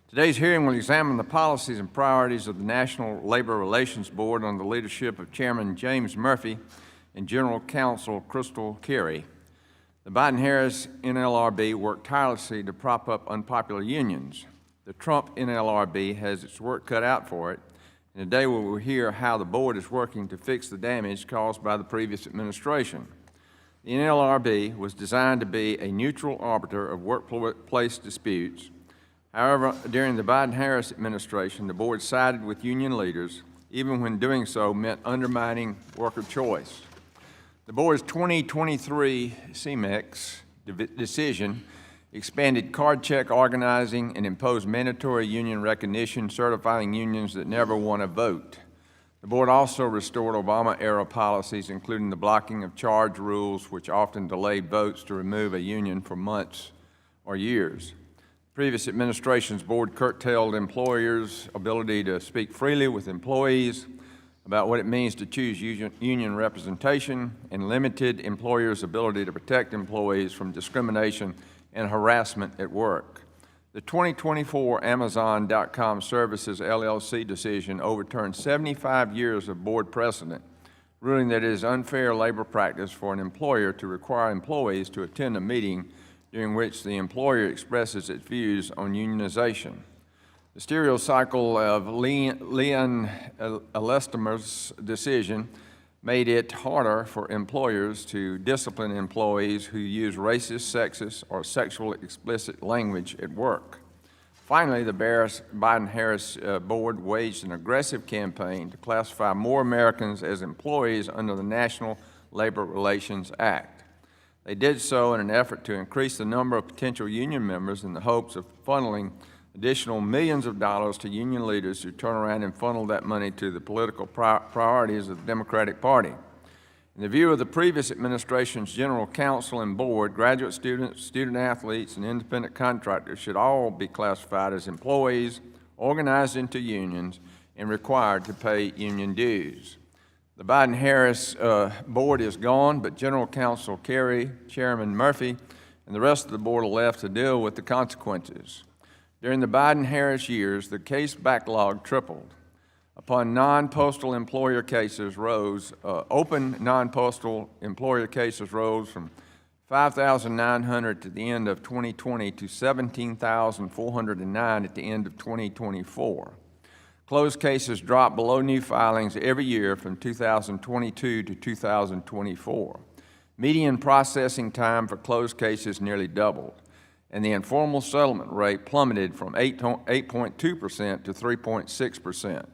Today's hearing will examine the policies and priorities of the National Labor Relations Board under the leadership of Chairman James Murphy and General Counsel Crystal Carey. The Biden-Harris NLRB worked tirelessly to prop up unpopular unions. The Trump NLRB has its work cut out for it, and today we will hear how the board is working to fix the damage caused by the previous administration. The NLRB was designed to be a neutral arbiter of workplace disputes. However, during the Biden-Harris administration, the board sided with union leaders, even when doing so meant undermining worker choice. The board's 2023 CMEX decision expanded card check organizing and imposed mandatory union recognition, certifying unions that never won a vote. The board also restored Obama-era policies, including the blocking of charge rules, which often delayed votes to remove a union for months or years. The previous administration's board curtailed employers' ability to speak freely with employees about what it means to choose union representation and limited employers' ability to protect employees from discrimination and harassment at work. The 2024 Amazon.com Services LLC decision overturned 75 years of board precedent, ruling that it is unfair labor practice for an employer to require employees to attend a meeting during which the employer expresses its views on unionization. The stereocycle of Leon Elastomer's decision made it harder for employers to discipline employees who use racist, sexist, or sexually explicit language at work. Finally, the Biden-Harris board waged an aggressive campaign to classify more Americans as employees under the National Labor Relations Act. They did so in an effort to increase the number of potential union members in the hopes of funneling additional millions of dollars to union leaders who turn around and funnel that money to the political priorities of the Democratic Party. In the view of the previous administration's general counsel and board, graduate students, student athletes, and independent contractors should all be classified as employees, organized into unions, and required to pay union dues. The Biden-Harris board is gone, but General Counsel Carey, Chairman Murphy, and the rest of the board are left to deal with the consequences. During the Biden-Harris years, the case backlog tripled. Upon non-postal employer cases rose, open non-postal employer cases rose from 5,900 at the end of 2020 to 17,409 at the end of 2024. Closed cases dropped below new filings every year from 2022 to 2024. Median processing time for closed cases nearly doubled, and the informal settlement rate plummeted from 8.2% to 3.6%.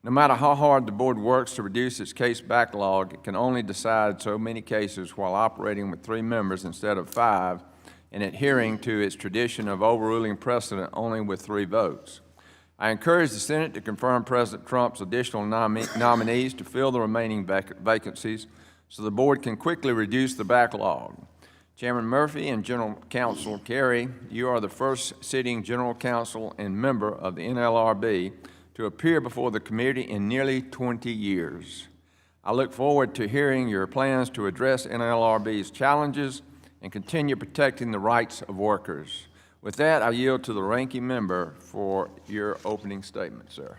No matter how hard the board works to reduce its case backlog, it can only decide so many cases while operating with 3 members instead of 5 and adhering to its tradition of overruling precedent only with 3 votes. I encourage the Senate to confirm President Trump's additional nominees to fill the remaining vacancies so the board can quickly reduce the backlog. Chairman Murphy and General Counsel Carey, you are the first sitting General Counsel and member of the NLRB to appear before the committee in nearly 20 years. I look forward to hearing your plans to address NLRB's challenges and continue protecting the rights of workers. With that, I yield to the ranking member for your opening statement, sir.